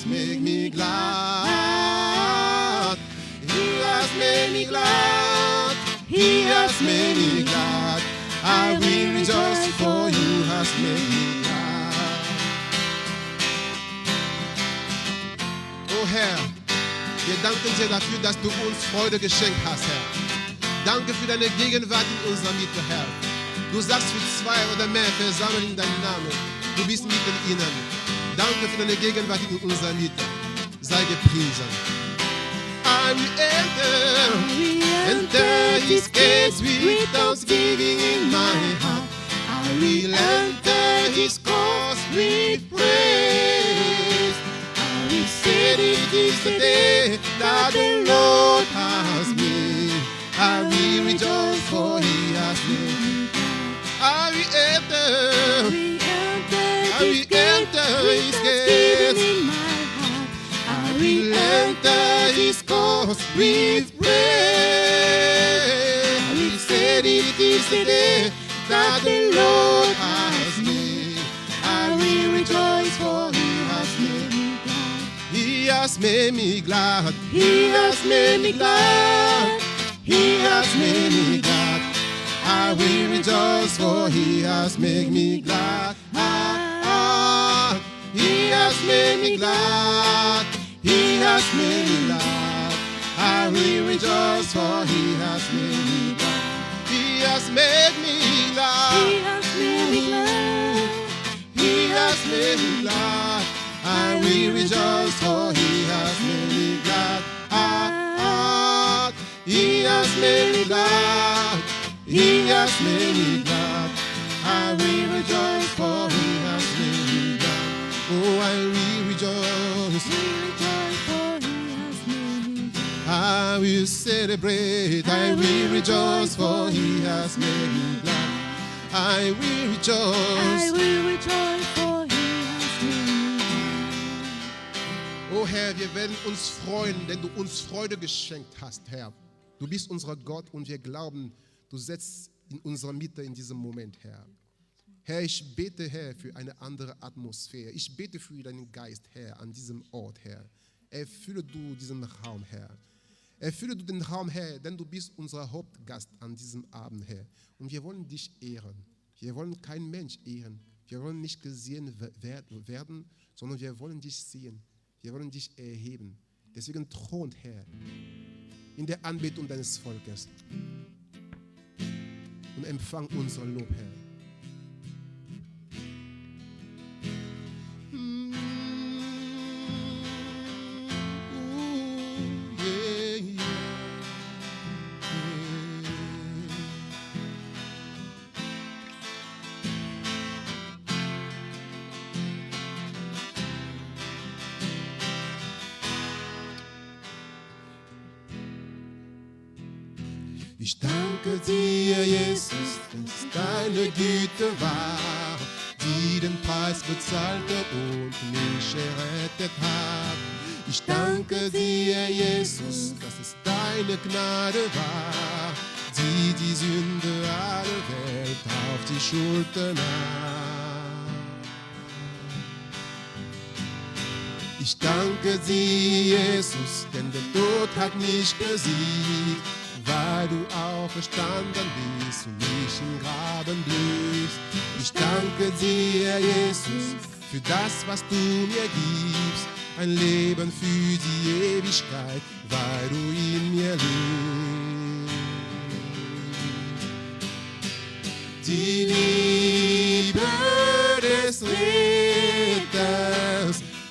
has made me glad. He has made me glad. He has made me glad. I will rejoice, for you has made me glad. Oh Herr, wir danken dir dafür, dass du uns Freude geschenkt hast, Herr. Danke für deine Gegenwart in unserer Mitte, Herr. Du sagst, für zwei oder mehr versammeln in deinem Namen. Du bist mitten ihnen. Danke für deine Gegenwart in unserer Mitte. Sei gepriesen. I will enter his gates with thanksgiving in my heart. I will enter his courts with praise. I will say it is the day that the Lord has made. I will rejoice, for he has made. I will enter his gates. I will enter his courts with praise. I will say it is the day that the Lord has made. I will rejoice, for he has made me glad. He has made me glad. He has made me glad. He has made me glad. I will rejoice, for he has made me glad. He has made me glad. He has made me glad. I will rejoice, for he has made me glad. He has made me glad. He has made me glad. He has made me glad. I will rejoice, for he has made me glad. He has made me glad. He has made me glad. I will rejoice, for he has made me glad. Oh, I will rejoice. I will celebrate. I will rejoice, for he has made me glad. I will rejoice. I will rejoice, for he has made me glad. Oh Herr, wir werden uns freuen, denn du uns Freude geschenkt hast, Herr. Du bist unser Gott und wir glauben, du setzt in unserer Mitte in diesem Moment, Herr. Herr, ich bete, Herr, für eine andere Atmosphäre. Ich bete für deinen Geist, Herr, an diesem Ort, Herr. Erfülle du diesen Raum, Herr. Erfülle du den Raum, Herr, denn du bist unser Hauptgast an diesem Abend, Herr. Und wir wollen dich ehren. Wir wollen keinen Mensch ehren. Wir wollen nicht gesehen werden, sondern wir wollen dich sehen. Wir wollen dich erheben. Deswegen thront, Herr, in der Anbetung deines Volkes. Und empfang unser Lob, Herr. Ich danke dir, Jesus, dass deine Güte war, die den Preis bezahlte und mich errettet hat. Ich danke dir, Jesus, dass es deine Gnade war, die die Sünde aller Welt auf die Schulter nahm. Ich danke dir, Jesus, denn der Tod hat nicht gesiegt, weil du auferstanden bist und nicht im Graben bliebst. Ich danke dir, Jesus, für das, was du mir gibst, ein Leben für die Ewigkeit, weil du in mir lebst. Die Liebe des Retters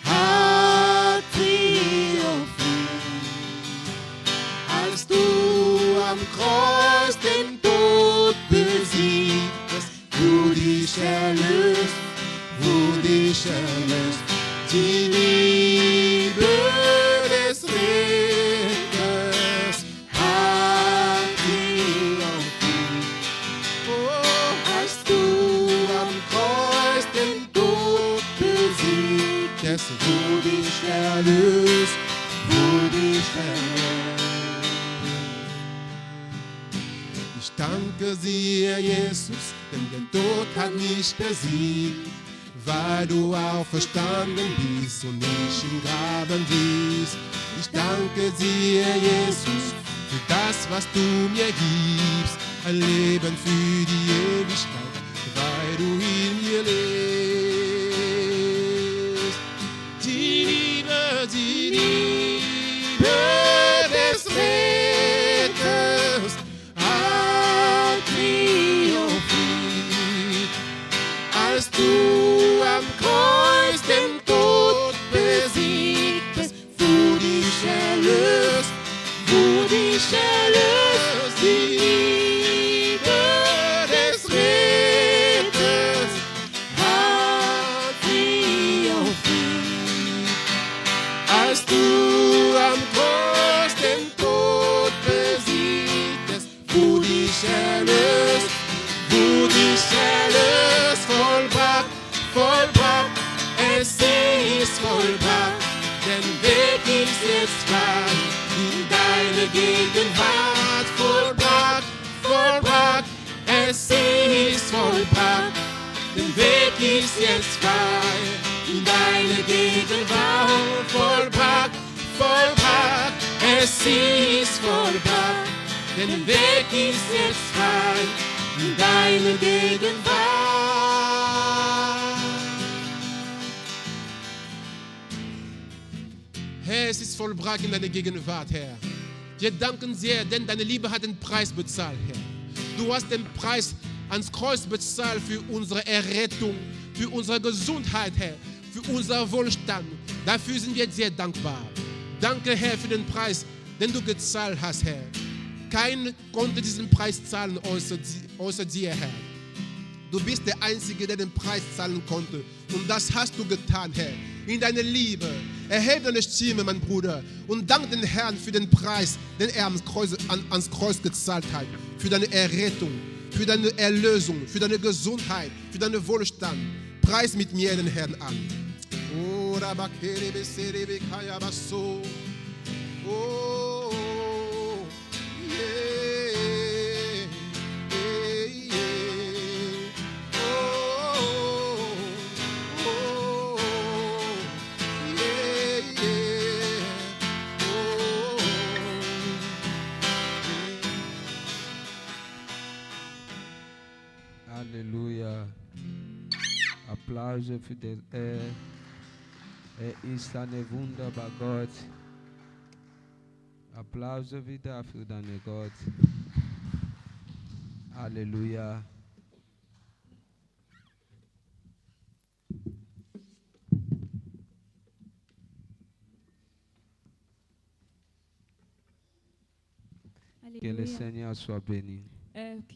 hat triumphiert, als du am Kreuz den Tod besiegtest, wurde ich erlöst, wurde ich erlöst. Die Liebe des Retters hat triumphiert. Oh, als du am Kreuz den Tod besiegtest, wurde ich erlöst, wurde ich erlöst. Ich danke dir, Jesus, denn der Tod hat mich besiegt, weil du auferstanden bist und mich im Graben siehst. Ich danke dir, Jesus, für das, was du mir gibst. Ein Leben für die Ewigkeit, weil du in mir lebst. Die Liebe des Retters hat triumphiert, als du am Kreuz den Tod besiegtest, wurde ich erlöst, die Liebe des Retters hat triumphiert, als du am Kreuz den Tod besiegtest, wurde ich erlöst, vollbracht, es ist vollbracht, den Weg ist jetzt frei, in deine Gegenwart, vollbracht, es ist vollbracht, den Weg ist jetzt frei, in deine Gegenwart, vollbracht, es ist vollbracht, den Weg ist jetzt frei, in deine Gegenwart. Herr, es ist vollbracht in deiner Gegenwart, Herr. Wir danken dir, denn deine Liebe hat den Preis bezahlt, Herr. Du hast den Preis ans Kreuz bezahlt für unsere Errettung, für unsere Gesundheit, Herr, für unser Wohlstand. Dafür sind wir dir dankbar. Danke, Herr, für den Preis, den du gezahlt hast, Herr. Keiner konnte diesen Preis zahlen außer dir, Herr. Du bist der Einzige, der den Preis zahlen konnte. Und das hast du getan, Herr. In deiner Liebe. Erhebe deine Stimme, mein Bruder. Und dank den Herrn für den Preis, den er ans Kreuz gezahlt hat. Für deine Errettung, für deine Erlösung, für deine Gesundheit, für deinen Wohlstand. Preis mit mir den Herrn an. Oh, Alléluia. Applaus für den Herr. Ist ein wunderbarer Gott. Applaus wieder für deinen Gott. Halleluja. Que le Halleluja. Seigneur soit béni.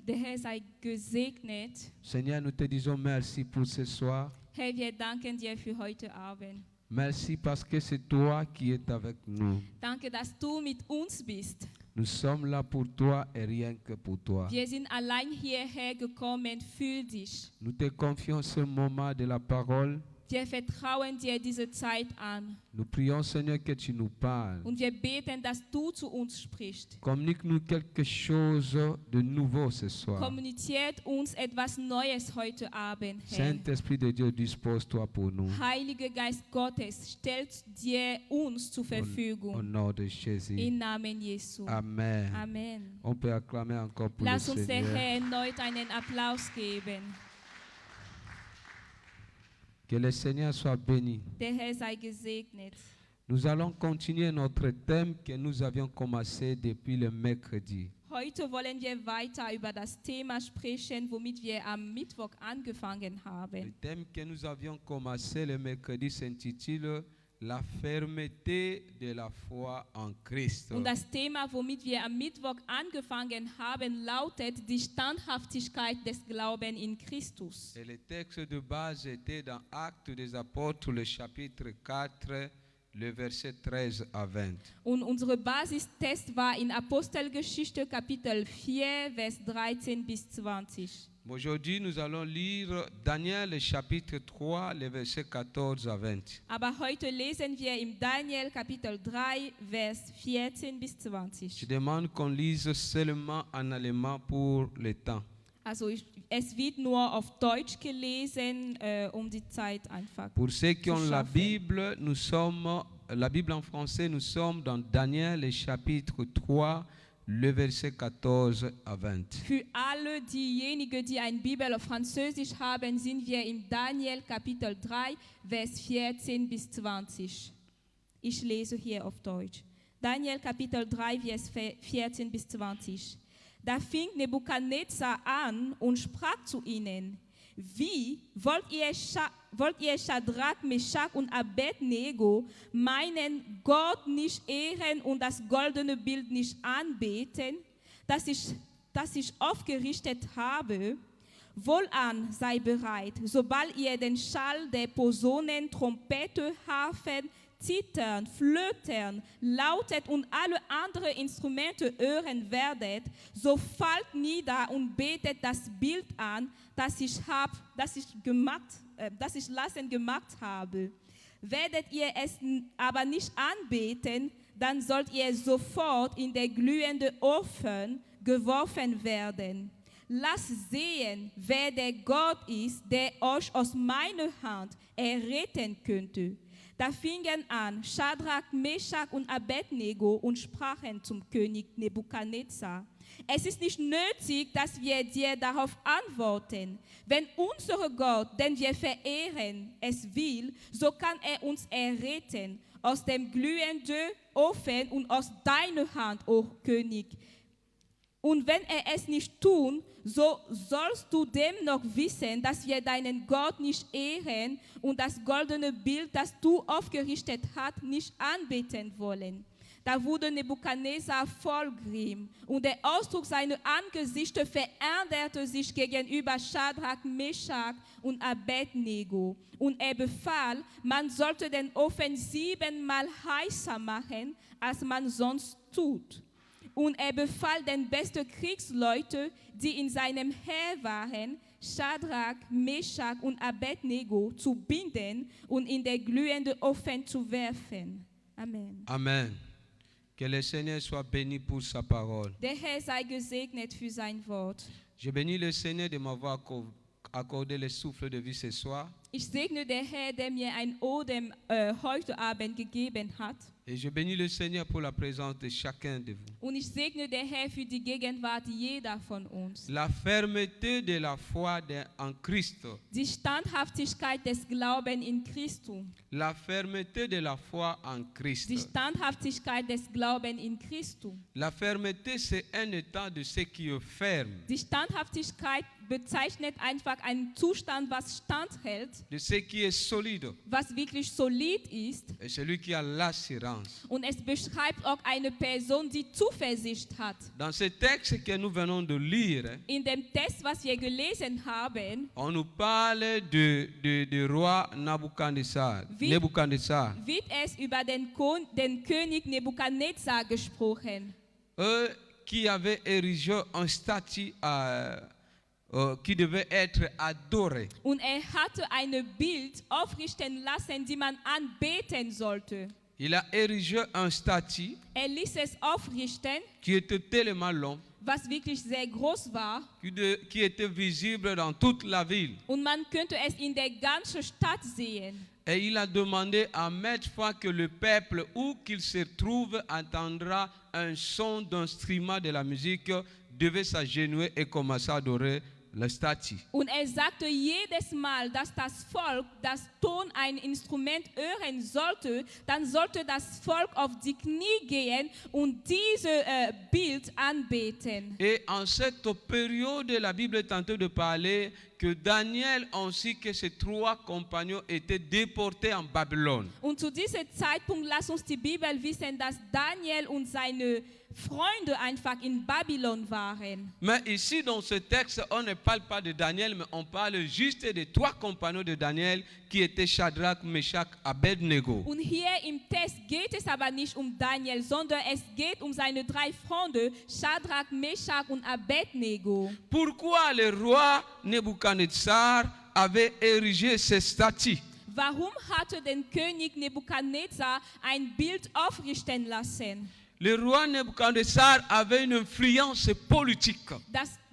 Der Herr sei gesegnet. Seigneur, nous te disons merci pour ce soir. Herr, wir danken dir für heute Abend. Merci parce que c'est toi qui es avec nous. Danke, dass du mit uns bist. Nous sommes là pour toi et rien que pour toi. Wir sind allein hierher gekommen für dich. Nous te confions ce moment de la parole. Wir vertrauen dir diese Zeit an. Nous prions, Seigneur, que tu nous parles. Und wir beten, dass du zu uns sprichst. Communique-nous quelque chose de nouveau ce soir. Kommuniziert uns etwas Neues heute Abend, Herr. Saint-Esprit de Dieu, dispose-toi pour nous. Heiliger Geist Gottes, stellt dir uns zur Au Verfügung. nom de Jésus. Im Namen Jesu. Amen. Amen. On peut acclamer encore pour Lass le uns der Seigneur. Herr erneut einen Applaus geben. Que le Seigneur soit béni. Der Herr sei gesegnet. Nous allons continuer notre thème que nous avions commencé depuis le mercredi. Heute wollen wir weiter über das Thema sprechen, womit wir am Mittwoch angefangen Le haben. thème que nous avions commencé le mercredi s'intitule La fermeté de la foi en Christ. Und das Thema, womit wir am Mittwoch angefangen haben, lautet die Standhaftigkeit des Glaubens in Christus. Et le texte de base était dans Actes des Apôtres, le chapitre 4, le verset 13 à 20. Und unsere Basistest war in Apostelgeschichte Kapitel 4, Vers 13 bis 20. Aujourd'hui, nous allons lire Daniel, le chapitre 3, les versets 14 à 20. Aber heute lesen wir im Daniel Kapitel 3, Vers 14 bis Je 20. demande qu'on lise seulement en allemand pour le temps. Also es wird nur auf Deutsch gelesen, um die Zeit einfach. Pour ceux qui zu ont la schaffen. Bible, la Bible en français, nous sommes dans Daniel, le chapitre 3, le verset 14 à 20. Für alle diejenigen, die eine Bibel auf Französisch haben, sind wir im Daniel Kapitel 3, Vers 14 bis 20. Ich lese hier auf Deutsch. Daniel Kapitel 3, Vers 14 bis 20. Da fing Nebukadnezar an und sprach zu ihnen: Wie wollt ihr Schadrach, Meschach und Abednego meinen Gott nicht ehren und das goldene Bild nicht anbeten, das ich aufgerichtet habe? Wohlan, sei bereit, sobald ihr den Schall der Posaunen, Trompete, Harfen, Zithern, Flöten, Lautet und alle anderen Instrumente hören werdet, so fallt nieder und betet das Bild an, das ich lassen gemacht habe. Werdet ihr es aber nicht anbeten, dann sollt ihr sofort in der glühende Ofen geworfen werden. Lasst sehen, wer der Gott ist, der euch aus meiner Hand erretten könnte. Da fingen an Schadrach, Meschach und Abednego und sprachen zum König Nebukadnezar: Es ist nicht nötig, dass wir dir darauf antworten. Wenn unser Gott, den wir verehren, es will, so kann er uns erretten aus dem glühenden Ofen und aus deiner Hand, o König. Und wenn er es nicht tun, so sollst du dennoch wissen, dass wir deinen Gott nicht ehren und das goldene Bild, das du aufgerichtet hast, nicht anbeten wollen. Da wurde Nebukadnezar voll Grimm und der Ausdruck seiner Angesichter veränderte sich gegenüber Schadrach, Meschach und Abednego. Und er befahl, man sollte den Ofen 7-mal heißer machen, als man sonst tut. Und er befahl den besten Kriegsleuten, die in seinem Heer waren, Schadrach, Meschach und Abednego zu binden und in den glühenden Ofen zu werfen. Amen. Amen. Que le Seigneur soit béni pour sa parole. Der Herr sei gesegnet für sein Wort. Je bénis le Seigneur de m'avoir accordé le souffle de vie ce soir. Ich segne der Herr, der mir ein Odem heute Abend gegeben hat. Et je bénis le Seigneur pour la présence de chacun de vous. Und ich segne der Herr für die Gegenwart jeder von uns. La fermeté de la foi en Christ. Die Standhaftigkeit des Glaubens in Christus. La fermeté de la foi en Christ. Die Standhaftigkeit des Glaubens in Christus. La fermeté, c'est un état de ce qui est ferme. Die Standhaftigkeit bezeichnet einfach einen Zustand, was standhält, De ce qui est solide. was wirklich solid ist. Et celui qui a l'assurance. Und es beschreibt auch eine Person, die Zuversicht hat. Dans ce texte que nous venons de lire, In dem Text, was wir gelesen haben, on nous parle du roi Nebuchadnezzar. wird es über den König Nebukadnezar gesprochen. Eux qui avaient érigé un statut qui devait être adoré. Und er hatte ein Bild aufrichten lassen, die man anbeten sollte. Il a érigé un statut Er ließ es aufrichten, qui était tellement long, was wirklich sehr groß war. qui était visible dans toute la ville. Und man könnte es in der ganzen Stadt sehen. Et il a demandé à maintes fois que le peuple, où qu'il se trouve, entendra un son d'instrument de la musique, devait s'agenouiller et commencer à adorer le statut. Und er sagte jedes Mal, dass das Volk das Ton ein Instrument hören sollte, dann sollte das Volk auf die Knie gehen und dieses Bild anbeten. Et en cette période, la Bible est en train de parler que Daniel ainsi que ses 3 compagnons étaient déportés en Babylone. Und zu diesem Zeitpunkt lasst uns die Bibel wissen, dass Daniel und seine Freunde einfach in Babylon waren. Mais ici, dans ce texte, on ne parle pas de Daniel, mais on parle juste des 3 compagnons de Daniel qui étaient Shadrach, Meshach, Abednego. Und hier im Text geht es aber nicht um Daniel, sondern es geht um seine 3 Freunde, Schadrach, Meschach und Abednego. Pourquoi le roi Nebuchadnezzar avait érigé ce statut? Warum hatte der König Nebukadnezar ein Bild aufrichten lassen? Le roi Nebuchadnezzar avait une influence politique.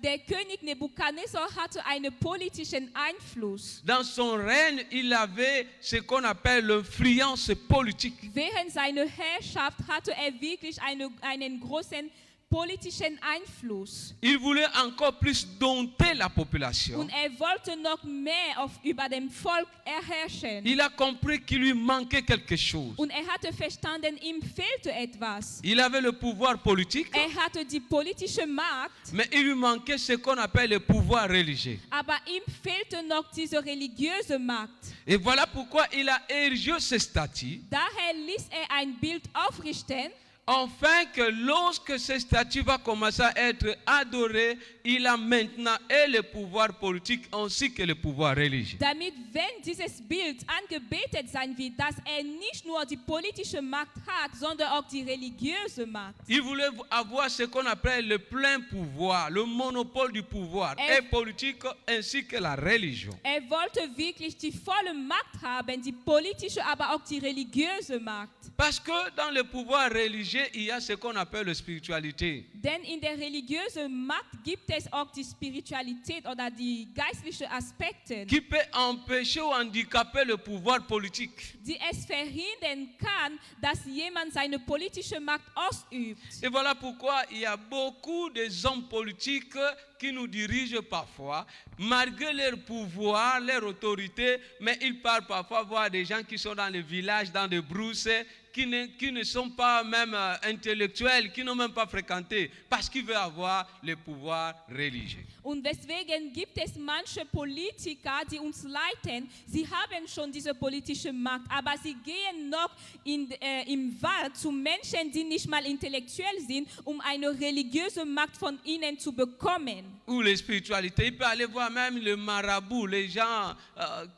Der König Nebukadnezar hatte einen politischen Einfluss. Dans son règne, il avait ce qu'on appelle l'influence politique. Während seiner Herrschaft hatte wirklich einen großen politischen Einfluss. Il voulait encore plus dompter la population. Und wollte noch mehr über dem Volk herrschen. Il a compris qu'il lui manquait quelque chose. Und hatte verstanden, ihm fehlte etwas. Il avait le pouvoir politique, Hatte die politische Macht, mais il lui manquait ce qu'on appelle le pouvoir religieux. aber ihm fehlte noch diese religiöse Macht. Et voilà pourquoi il a érigé ce statut, Daher ließ ein Bild aufrichten, afin que lorsque ce statut va commencer à être adoré, il a maintenant et le pouvoir politique ainsi que le pouvoir religieux. damit, wenn dieses Bild angebetet sein wird, dass nicht nur die politische Macht hat, sondern auch die religiöse Macht. Il voulait avoir ce qu'on appelle le plein pouvoir, le monopole du pouvoir, et politique ainsi que la religion. Wollte wirklich die volle Macht haben, die politische, aber auch die religiöse Macht. Parce que dans le pouvoir religieux, il y a ce qu'on appelle la spiritualité. Denn in der religiösen Macht gibt es auch die Spiritualität oder die geistlichen Aspekte, Qui peut empêcher ou handicaper le pouvoir politique. die es verhindern kann, dass jemand seine politische Macht ausübt. Et voilà pourquoi il y a beaucoup de hommes politiques qui nous dirigent parfois, malgré leur pouvoir, leur autorité, mais ils partent parfois voir des gens qui sont dans les villages, dans des brousses, qui ne sont pas même intellectuels, qui n'ont même pas fréquenté, parce qu'ils veulent avoir le pouvoir religieux. Und deswegen gibt es manche Politiker, die uns leiten, sie haben schon diese politische Macht, aber sie gehen noch im Wald zu Menschen, die nicht mal intellektuell sind, um eine religiöse Macht von ihnen zu bekommen. Ou les spiritualités, il peut aller voir même le marabout, les gens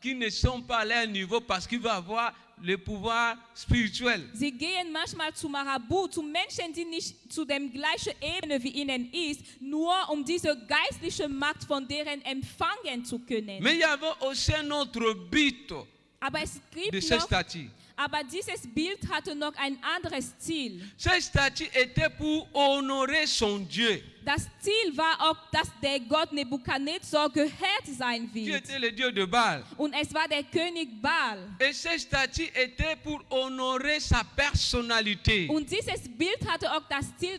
qui ne sont pas à leur niveau parce qu'ils veulent avoir le pouvoir spirituel. Sie gehen manchmal zu Marabout, zu Menschen, die nicht zu der gleichen Ebene wie ihnen ist, nur um diese geistliche Macht von deren empfangen zu können. Mais il y avait aussi un autre but Aber es de gibt ce noch, statut. aber dieses Bild hatte noch ein anderes Ziel. Ce statut était pour honorer son Dieu, Das Ziel war auch, dass der Gott Nebukadnezar gehört sein qui wird. était le Dieu de Baal. Und es war der König Baal. Et ce statut était pour honorer sa personnalité. Und dieses Bild hatte auch das Ziel,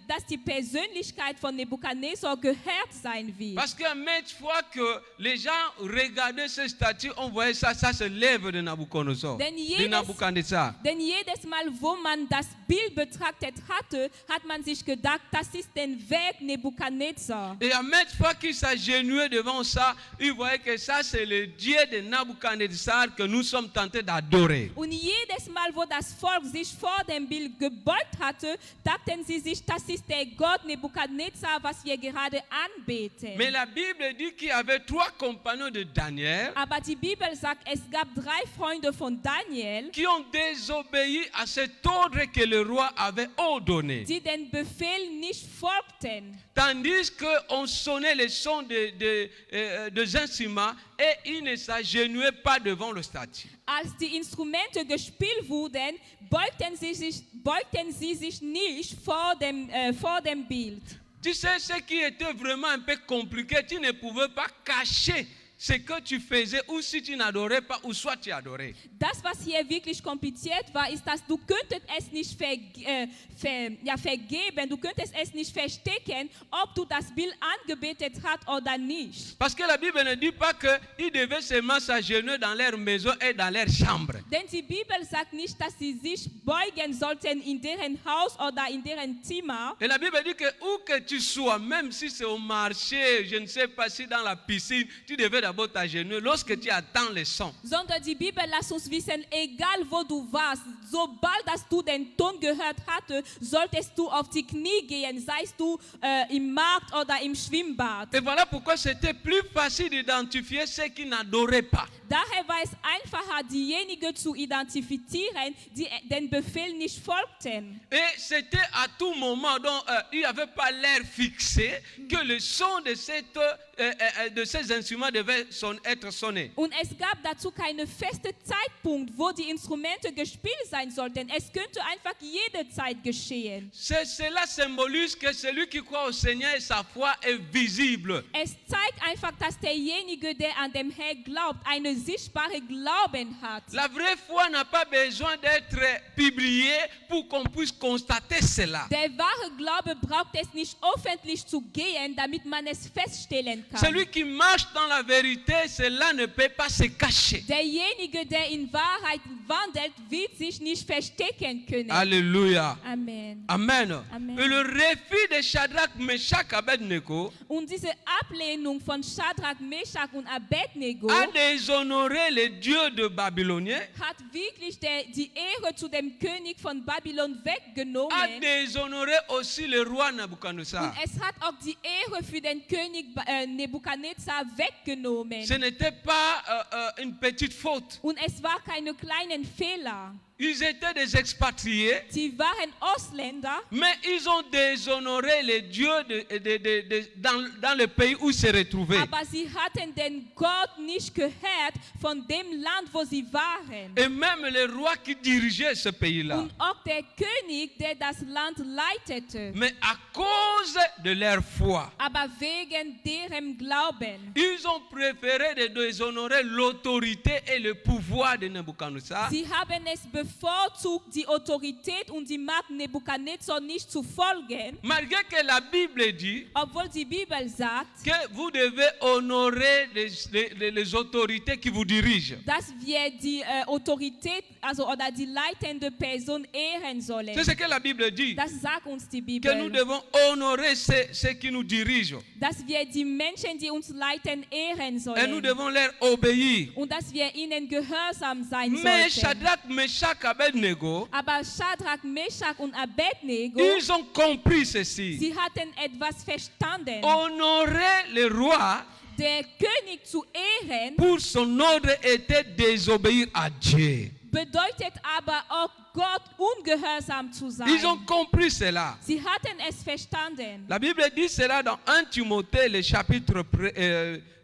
dass die Persönlichkeit von Nebukadnezar gehört sein wird. Parce que même fois que les gens regardaient ce statut, on voyait ça c'est l'œuvre de Nabucodonosor. Denn De jedes Mal, wo man das Bild betrachtet hatte, hat man sich gedacht, das ist ein Werk Nebukadnezar. Et à même fois qu'il s'agenouillait devant ça, il voyait que ça c'est le Dieu de Nabucodonosor que nous sommes tentés d'adorer. Und jedes Mal, wo das Volk sich vor dem Bild gebeugt hatte, dachten sie sich, das ist der Gott Nebukadnezar, was wir gerade anbeten. Mais la Bible dit qu'il y avait 3 compagnons de Daniel Aber die Bibel sagt, es gab 3 Freunde von Daniel, qui ont désobéi à cet ordre que le roi avait ordonné. die den Befehl nicht folgten. Tandis qu'on sonnait les sons des instruments et ils ne s'agenouillaient pas devant le statut. Als die Instrumente gespielt wurden, beugten sie sich nicht vor dem Bild. Tu sais, ce qui était vraiment un peu compliqué, tu ne pouvais pas cacher ce que tu faisais ou si tu n'adorais pas ou soit tu adorais. Das, was hier wirklich kompliziert war, ist, dass du könntest es nicht vergeben, du könntest es nicht verstecken, ob du das Bild angebetet hast oder nicht. Parce que la Bible ne dit pas qu'ils devaient seulement s'agenouiller dans leur maison et dans leur chambre. Denn die Bibel sagt nicht, dass sie sich beugen sollten in deren Haus oder in deren Zimmer. Et la Bible dit que où que tu sois, même si c'est au marché, je ne sais pas si dans la piscine, tu devais d'abord t'agenouiller lorsque tu attends le son. Sondern die Bibel lässt uns wissen, egal wo du warst, sobald dass du den Ton gehört hattest, solltest du auf die Knie gehen, seist du im Markt oder im Schwimmbad. Et voilà pourquoi c'était plus facile d'identifier ceux qui n'adoraient pas. Daher war es einfacher, diejenigen zu identifizieren, die den Befehl nicht folgten. Et c'était à tout moment, donc il n'y avait pas l'air fixé, que le son de ces instruments devait être sonné. Und es gab dazu keinen festen Zeitpunkt, wo die Instrumente gespielt sein sollten. Es könnte einfach jederzeit geschehen. Cela symbolise que celui qui croit au Seigneur et sa foi est visible. Es zeigt einfach, dass derjenige, der an dem Herrn glaubt, eine sichtbare Glauben hat. La vraie foi n'a pas besoin d'être publiée pour qu'on puisse constater cela. Der wahre Glaube braucht es nicht öffentlich zu gehen, damit man es feststellen kann. Celui qui marche dans la vérité, cela ne peut pas se cacher. Derjenige, der in Wahrheit wandelt, wird sich nicht verstecken können. Alléluia. Amen. Amen. Amen. Et le refus de Shadrach, Meshach, Abednego Und diese Ablehnung von Shadrach, Meshach und Abednego a déshonoré le Dieu de Babylonien, hat wirklich die Ehre zu dem König von Babylon a weggenommen. déshonoré aussi le roi Nabuchodonosor. Und es hat auch die Ehre für den König Nebukadnezar weggenommen. Ce n'était pas une petite faute. Und es war keine kleinen Fehler. Ils étaient des expatriés, Sie waren Ausländer, mais ils ont déshonoré les dieux dans le pays où ils se retrouvaient. aber sie hatten den Gott nicht gehört von dem Land, wo sie waren. Et même le roi qui dirigeait ce pays-là. Und auch der König, der das Land leitete. Mais à cause de leur foi, Aber wegen deren Glauben. ils ont préféré de déshonorer l'autorité et le pouvoir de Nebuchadnezzar. Sie haben es bevorzugt, die Autorität und die Macht Nebukadnezar nicht zu folgen, Malgré que la Bible dit obwohl die Bibel sagt, que vous devez honorer les autorités qui vous dirigent. dass wir die Autorität, also oder die leitende Person ehren sollen. C'est ce que la Bible dit. Das sagt uns die Que nous Bibel. devons honorer ceux qui nous dirigent. Dass wir die Menschen, die uns leiten, ehren Et nous sollen. devons leur obéir. Und dass wir ihnen gehorsam sein Mais sollten. Shadrach, Meshach, Abednego, Aber Shadrach, Meshach und Abednego, ils ont compris ceci. sie hatten etwas verstanden. Honorer le roi Der König zu ehren pour son ordre était désobéir à Dieu. bedeutet aber auch Gott ungehorsam zu sein. Ils ont compris cela. Sie hatten es verstanden. La Bible dit cela dans 1 Timothée, le chapitre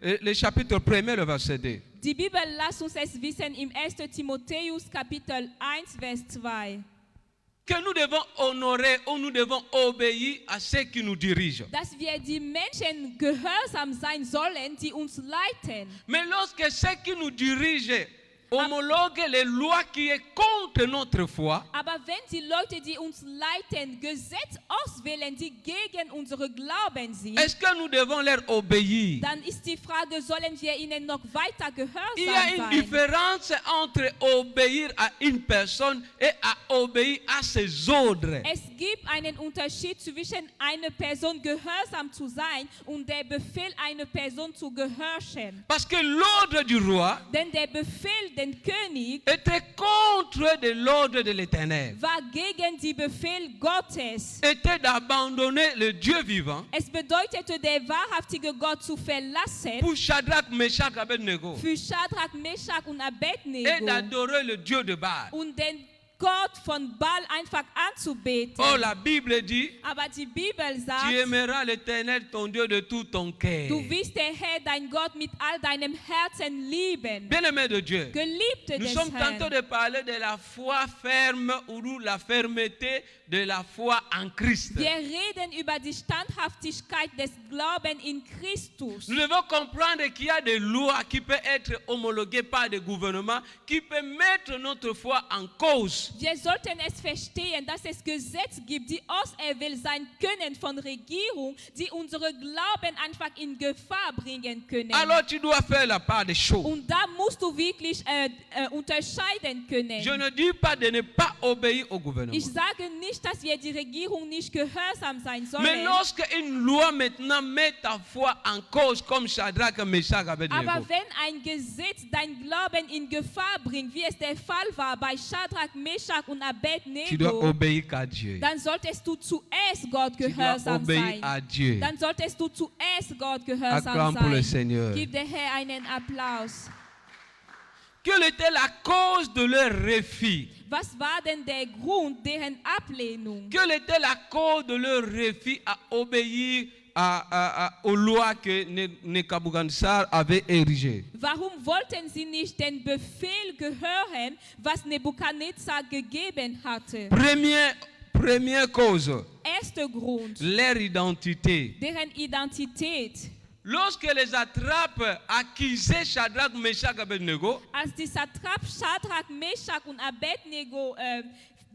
1er, le verset 2. Die Bibel lässt uns es wissen im 1. Timotheus Kapitel 1, Vers 2. Que nous devons honorer ou nous devons obéir à ceux qui nous dirigent. Dass wir die Menschen gehorsam sein sollen, die uns leiten. Mais lorsque ceux qui nous dirigent homologuent les lois qui est contre notre foi, Aber wenn die Leute, die uns leiten, Gesetz auswählen, die gegen unsere Glauben sind, est-ce que nous devons leur obéir? dann ist die Frage, sollen wir ihnen noch weiter Il y a gehorsam une sein? différence entre obéir à une personne et à obéir à ses ordres. Es gibt einen Unterschied zwischen einer Person gehorsam zu sein und der Befehl einer Person zu gehorchen. Parce que l'ordre du roi Denn der Befehl den König était contre de l'ordre de l'Éternel. war gegen die Befehl Gottes. Était d'abandonner le Dieu vivant Es bedeutete, der wahrhaftige Gott zu verlassen, pour Shadrach, Meshach, Abednego für Shadrach, Meshach und et Abednego d'adorer le Dieu de Baal. und den Gott von Baal einfach anzubeten. Oh, la Bible dit, Aber die Bibel tu sagt, aimeras l'Éternel ton Dieu de tout ton cœur. du wirst den Herr, dein Gott, mit all deinem Herzen lieben. Bien-aimé de Dieu, Geliebte nous des sommes tantôt Herrn. de parler de la foi ferme ou la fermeté de la foi en Christ. Wir reden über die Standhaftigkeit des Glaubens in Christus. Nous devons comprendre qu'il y a des lois qui peuvent être homologuées par des gouvernements qui peuvent mettre notre foi en cause. Wir sollten es verstehen, dass es Gesetze gibt, die auserwählt sein können von Regierung, die unsere Glauben einfach in Gefahr bringen können. Alors tu dois faire la part des choses. Und da musst du wirklich unterscheiden können. Je ne dis pas de ne pas obéir au gouvernement. Ich sage nicht, dass wir die Regierung nicht gehorsam sein Mais sollen. lorsque une loi maintenant met ta foi en cause, comme Shadrach, Meshach, Aber Abednego, wenn ein Gesetz dein Glauben in Gefahr bringt, wie es der Fall war bei Shadrach, Meshach und tu dois Abednego, obéir qu'à Dieu. dann solltest du zuerst Gott Tu dois gehorsam obéir sein. à Dieu. Dann solltest du zuerst Gott gehorsam Acclame pour le sein. Seigneur. Gib der Herr einen Applaus. Quelle était la cause de leur refus? Was war denn der Grund deren Ablehnung? Quelle était la cause de leur refus à obéir aux lois que Nebuchadnezzar avait érigées? Warum wollten sie nicht den Befehl gehören, was Nebukadnezar gegeben hatte? Première cause, Erster Grund, leur identité. deren Identität. Lorsque les attrapes accusaient Shadrach, Meshach et Abednego, Als die Satrap Shadrach, Meshach und Abednego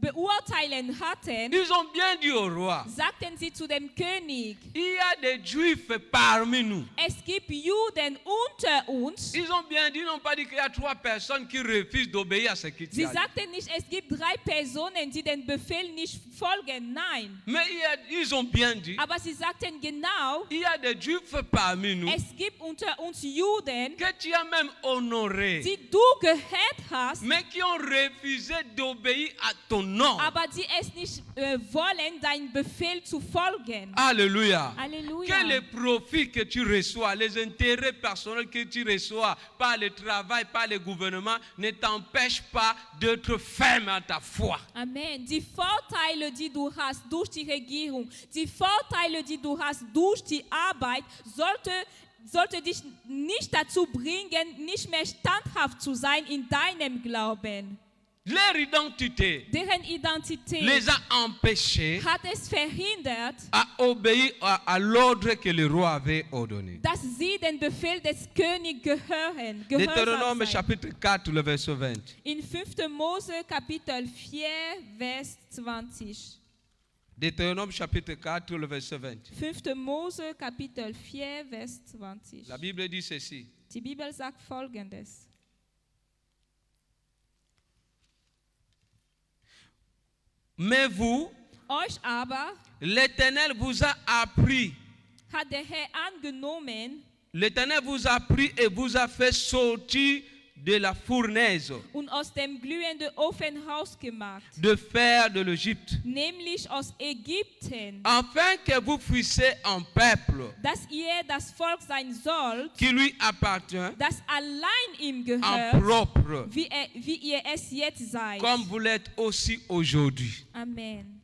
beurteilen hatten, ils ont bien dit au roi, sagten sie zu dem König, il y a des Juifs parmi nous. es gibt Juden unter uns. Ils ont bien dit, ils n'ont pas dit qu'il y a 3 personnes qui refusent d'obéir à ce qu'ils Sie disent. sagten nicht, es gibt 3 Personen, die den Befehl nicht folgen. Nein. Mais ils ont bien dit, Aber sie sagten genau, il y a des Juifs parmi nous es gibt unter uns Juden, que tu as même honorés, die du geehrt hast, mais qui ont refusé d'obéir à ton nom. aber die es nicht wollen, dein Befehl zu folgen. Alléluia. Alléluia. Quel est le profit que tu reçois, les intérêts personnels que tu reçois par le travail, par le gouvernement, ne t'empêchent pas d'être ferme à ta foi. Amen. Die Vorteile, die du hast durch die Regierung, die Vorteile, die du hast durch die Arbeit, sollte dich nicht dazu bringen, nicht mehr standhaft zu sein in deinem Glauben. Leur identité Deren Identität les a empêchés hat es verhindert, à obéir à l'ordre que le roi avait ordonné. dass sie den Befehl des Königs Deutéronome gehorsam seien. chapitre 4, le verset 20. In 5. Mose Kapitel 4, Vers 20. Deutéronome chapitre 4, le verset 20. 5. Mose Kapitel 4, Vers 20. La Bible dit ceci. Die Bibel sagt Folgendes. Mais vous, Euch aber l'Éternel vous a appris. hat der Herr angenommen L'Éternel vous a pris et vous a fait sortir de la fournaise und aus dem glühenden Ofen gemacht, de fer de l'Égypte, nämlich aus Ägypten, afin que vous fuissiez un peuple dass ihr das Volk sein sollt, qui lui appartient, das allein ihm en gehört, propre, wie ihr es jetzt seid. comme vous l'êtes aussi aujourd'hui. Amen.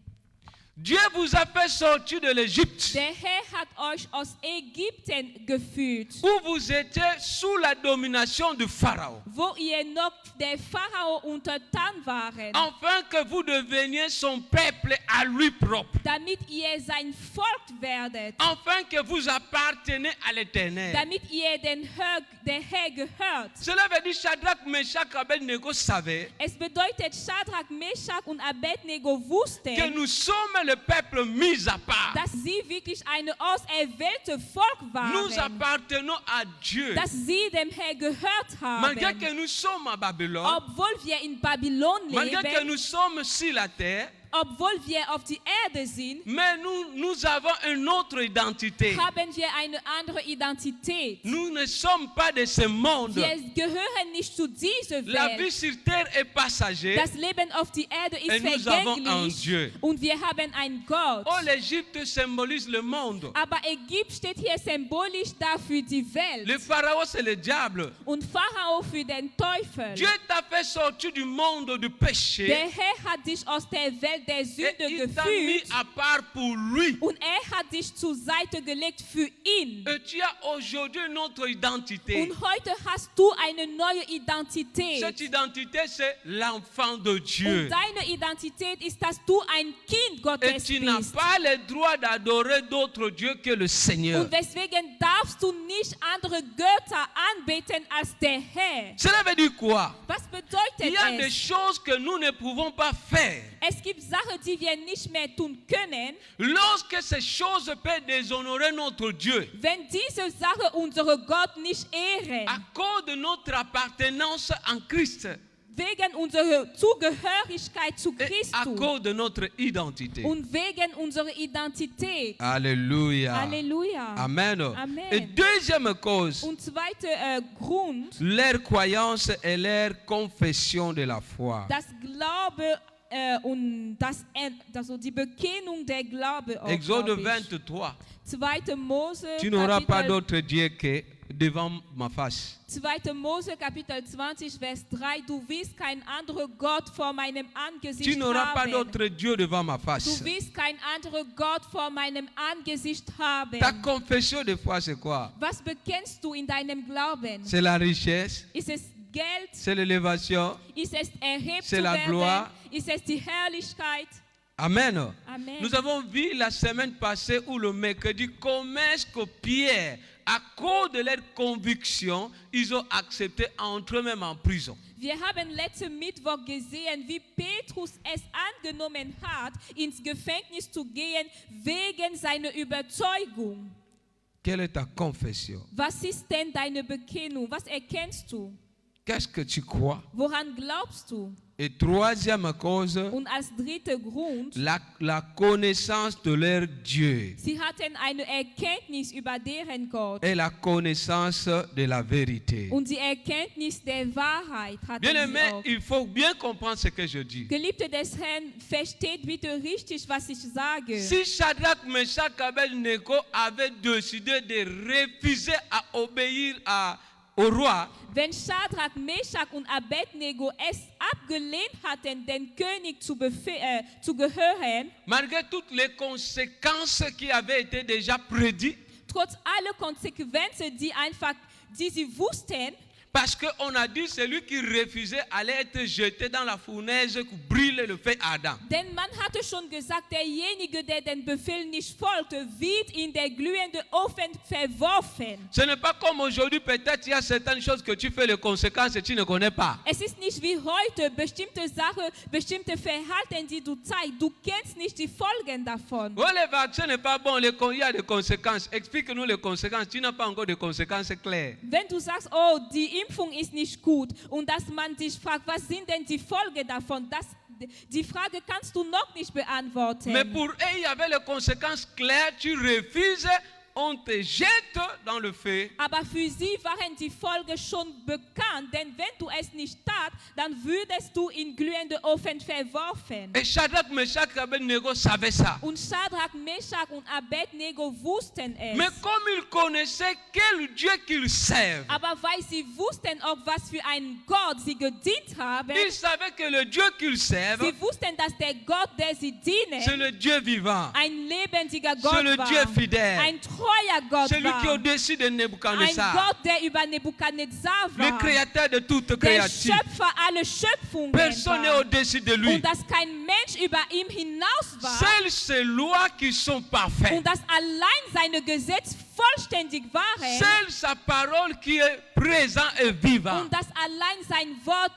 Dieu vous a fait sortir de l'Égypte, Der Herr hat euch aus Ägypten geführt, où vous étiez sous la domination du Pharaon, wo ihr noch der Pharao untertan waren, afin que vous deveniez son peuple à lui propre, damit ihr sein Volk werdet, afin que vous appartenez à l'Éternel. damit ihr der Herr gehört. Cela veut dire Shadrach, Meshach, Abednego savaient Es bedeutet, Shadrach, Meshach und Abednego que wussten, nous sommes le peuple mis à part. dass sie wirklich eine auserwählte Volk Nous waren, appartenons à Dieu. dass sie dem Herr gehört Malgré haben. que nous sommes à Babylone, Obwohl wir in Babylon malgré que leben, nous sommes sur la terre, obwohl wir auf die Erde sind, mais nous avons une autre identité. haben wir eine andere Identität. Nous ne sommes pas de ce monde. Wir gehören nicht zu dieser La vie Welt. sur terre est passagère. Das Leben auf die Erde Et ist nous avons un Dieu. vergänglich und wir haben einen Gott. Oh, l'Égypte symbolise le monde. Aber Ägypten steht hier symbolisch dafür die Le Welt Pharaon, c'est le diable. und Pharao für den Teufel. Dieu t'a fait sortir du monde du péché. Der Herr hat dich aus der Welt der Et Sünde il t'a mis geführt à part pour lui. und hat dich zur Seite gelegt für ihn. Et tu as aujourd'hui une autre identité. Und heute hast du eine neue Identität. Cette identité, c'est l'enfant de Dieu. Und deine Identität ist, dass du ein Kind Et Gottes tu n'as bist. pas le droit d'adorer d'autres dieux que le Seigneur. Und deswegen darfst du nicht andere Götter anbeten als der Herr. Cela veut dire quoi? Was Il bedeutet y a des es? choses que nous ne pouvons pas faire. Es gibt Sachen, die wir nicht mehr tun können, Lorsque ces choses peuvent déshonorer notre Dieu, wenn diese Sache unsere Gott nicht ehren, à cause de notre appartenance en Christ wegen unserer Zugehörigkeit zu et à Christus cause de notre identité. und wegen unserer Identität. Alléluia. Halleluja. Amen. Amen. Et deuxième cause, Und zweiter Grund, leur croyance et leur confession de la foi. das Glaube und also die Bekennung der Glaube. Auch, Exode glaub ich. 23. 2. Mose, Tu n'auras pas Kapitel d'autre Dieu que devant ma face. 2. Mose Kapitel 20, Vers 3. Du wirst kein anderer Gott vor meinem Angesicht Tu n'auras pas haben. d'autre Dieu devant ma Du face. wirst kein anderer Gott vor meinem Angesicht haben. Ta confession de foi, c'est quoi? Was bekennst du in deinem Glauben? C'est la richesse, Ist es Geld? c'est l'élévation. Ist es erhebt C'est zu la werden? gloire. Ist es die Herrlichkeit? Amen. Amen. Nous avons vu la semaine passée ou le mercredi comment est-ce que Pierre, à cause de leur conviction, ils ont accepté d'entrer même en prison. Wir haben letzten Mittwoch gesehen, wie Petrus es angenommen hat, ins Gefängnis zu gehen, wegen seiner Überzeugung. Quelle est ta confession? Was ist denn deine Bekennung? Was erkennst du? Qu'est-ce que tu crois? Woran glaubst du? Et troisième cause, Und als dritter Grund, la connaissance de leur Dieu sie hatten eine Erkenntnis über deren Gott. et la connaissance de la vérité. Und die Erkenntnis der Wahrheit hatten Bien sie aimé, auch. il faut bien comprendre ce que je dis. Geliebte des Herrn, versteht bitte richtig, was ich sage. Si Shadrach, Meshach, Abednego avaient décidé de refuser à obéir au roi, Wenn Shadrach, Meshach und Abednego es abgelehnt hatten, den König zu gehören, malgré toutes les conséquences qui avaient été déjà prédites, trotz aller Konsequenzen, die sie wussten, parce qu'on a dit celui qui refusait allait être jeté dans la fournaise qui brûle le feu ardent. denn man hatte schon gesagt, derjenige, der den Befehl nicht folgte, wird in der glühende Ofen verworfen. Ce n'est pas comme aujourd'hui, peut-être il y a certaines choses que tu fais, les conséquences et tu ne connais pas. Es ist nicht wie heute, bestimmte Sachen, bestimmte Verhalten, die du zeigst, du kennst nicht die Folgen davon. Oh, le vaccin n'est pas bon, il y a des conséquences. Explique-nous les conséquences. Tu n'as pas encore de conséquences claires. Wenn du sagst, oh, die Impfung ist nicht gut und dass man dich fragt, was sind denn die Folgen davon, die Frage kannst du noch nicht beantworten. Mais pour eux, il y avait les conséquences claires. Tu refuses, on te jette dans le feu. Aber für sie waren die Folgen schon bekannt, denn wenn du es nicht tat, dann würdest du in glühende Ofen verworfen. Et Shadrach, Meshach et Abednego savaient ça. Und Shadrach, Meshach und Abednego wussten es. Mais comme ils connaissaient quel Dieu qu'ils servent, Aber weil sie wussten auch, was für einen Gott sie gedient haben, ils savaient que le Dieu qu'ils servent, sie wussten, dass der Gott, der sie dienen, c'est le Dieu vivant. ein lebendiger C'est Gott le war. Dieu fidèle. Ein treuer Gott Celui qui est war. au-dessus de Ein Nebuchadnezzar. Gott, der über Nebukadnezar Le war. créateur de toute Der créature. Schöpfer aller Schöpfungen Personne n'est war. au-dessus de lui. Und dass kein Mensch über ihm hinaus war. Seules ces lois qui sont parfaites. Und dass allein seine Gesetze vollständig waren. Seule sa parole qui est présente et vivante. Und dass allein sein Wort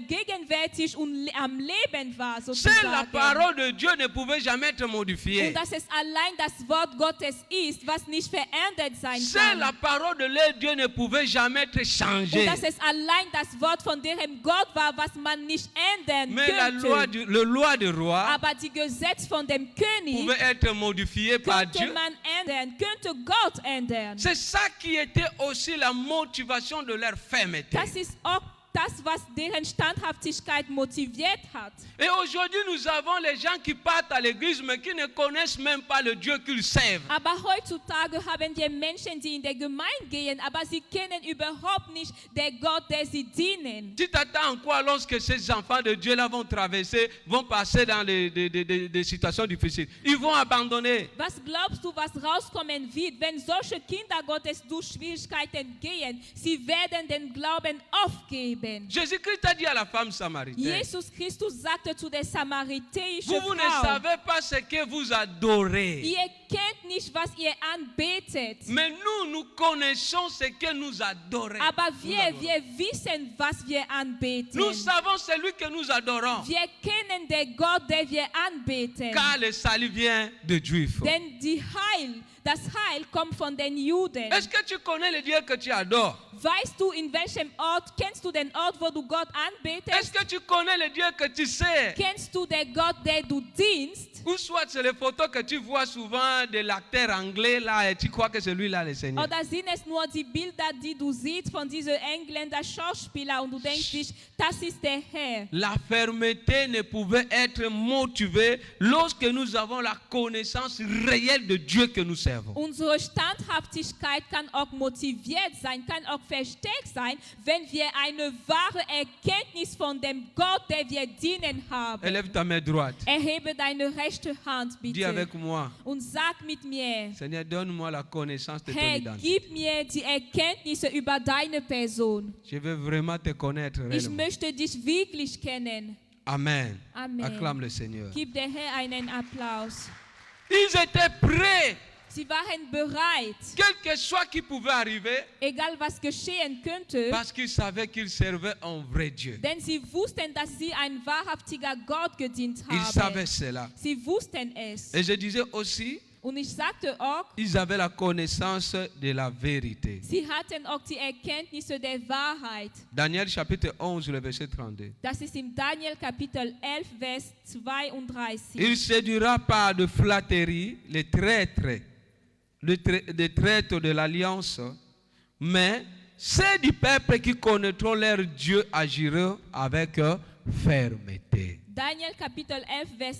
gegenwärtig und am Leben war, Seule la sozusagen. parole de Dieu ne pouvait jamais être modifiée. Und dass es allein das Wort Gottes ist, was nicht verändert sein Seule la kann. parole de leur Dieu ne pouvait jamais être Und changée. dass es allein das Wort von deren Gott war, was man nicht ändern Mais la loi könnte. le loi du roi Aber die Gesetze von dem König pouvait être modifié par könnte Dieu. man ändern, könnte Gott ändern. C'est ça qui était aussi la motivation de leur fermeté. Das ist auch das, was deren Standhaftigkeit motiviert hat. Et aujourd'hui, nous avons les gens qui partent à l'église, mais qui ne connaissent même pas le Dieu qu'ils servent. Aber heutzutage haben wir Menschen, die in der Gemeinde gehen, aber sie kennen überhaupt nicht den Gott, der sie dienen. Tu t'attends en quoi lorsque ces enfants de Dieu là vont traverser, vont passer dans des situations difficiles? Ils vont abandonner. Was glaubst du, was rauskommen wird, wenn solche Kinder Gottes durch Schwierigkeiten gehen? Sie werden den Glauben aufgeben. Jésus-Christ a dit à la femme samaritaine, Jesus Christus sagte zu der samaritanischen vous ne Frau, savez pas ce que vous adorez. ihr kennt nicht, was ihr anbetet. Mais nous connaissons ce que nous adorons. Aber wir wissen, was wir anbeten. Nous savons celui que nous adorons. Wir kennen den Gott, der wir anbeten. Car le salut vient de Juifs. Denn das Heil kommt von den Juden. Est-ce que tu connais le Dieu que tu adores? Weißt du, in welchem Ort, kennst du den Ort, wo du Gott Est-ce anbetest? que tu connais le Dieu que tu sais? Kennst du den Gott, der du dienst? Ou soit c'est les photos que tu vois souvent de l'acteur anglais là et tu crois que c'est lui là le Seigneur. Oder sind es nur die Bilder, die du siehst von diesem Engländer Schauspieler und du denkst dich, das ist der Herr. La fermeté ne pouvait être motivée lorsque nous avons la connaissance réelle de Dieu que nous servons. Unsere Standhaftigkeit kann auch motiviert sein, kann auch verstärkt sein, wenn wir eine wahre Erkenntnis von dem Gott, der wir dienen, haben. Élève ta main droite. Erhebe deine rechte Hand, Dis bitte. avec moi, Und sag mit mir, Seigneur, donne-moi la connaissance de ton Herr, identité. gib mir die Erkenntnisse über deine Person. Je veux vraiment te connaître Ich réellement. möchte dich wirklich kennen. Amen. Amen. Acclame le Seigneur. Gib der Herr einen Applaus. Ils étaient prêts, Sie waren bereit, quel que soit qui pouvait arriver, egal was geschehen könnte, parce qu'ils savaient qu'ils servaient un vrai Dieu. denn sie wussten, dass sie ein wahrhaftiger Gott gedient Ils savaient haben. cela. Sie wussten es. Et je disais aussi, Und ich sagte auch, ils avaient la connaissance de la vérité. sie hatten auch die Erkenntnisse der Wahrheit. Daniel chapitre 11, le verset 32. Das ist im Daniel Kapitel 11, Vers 32. Il séduira par de flatterie les traîtres de l'alliance, mais ceux du peuple qui connaîtront leur Dieu agiront avec fermeté. Daniel Kapitel 11, Vers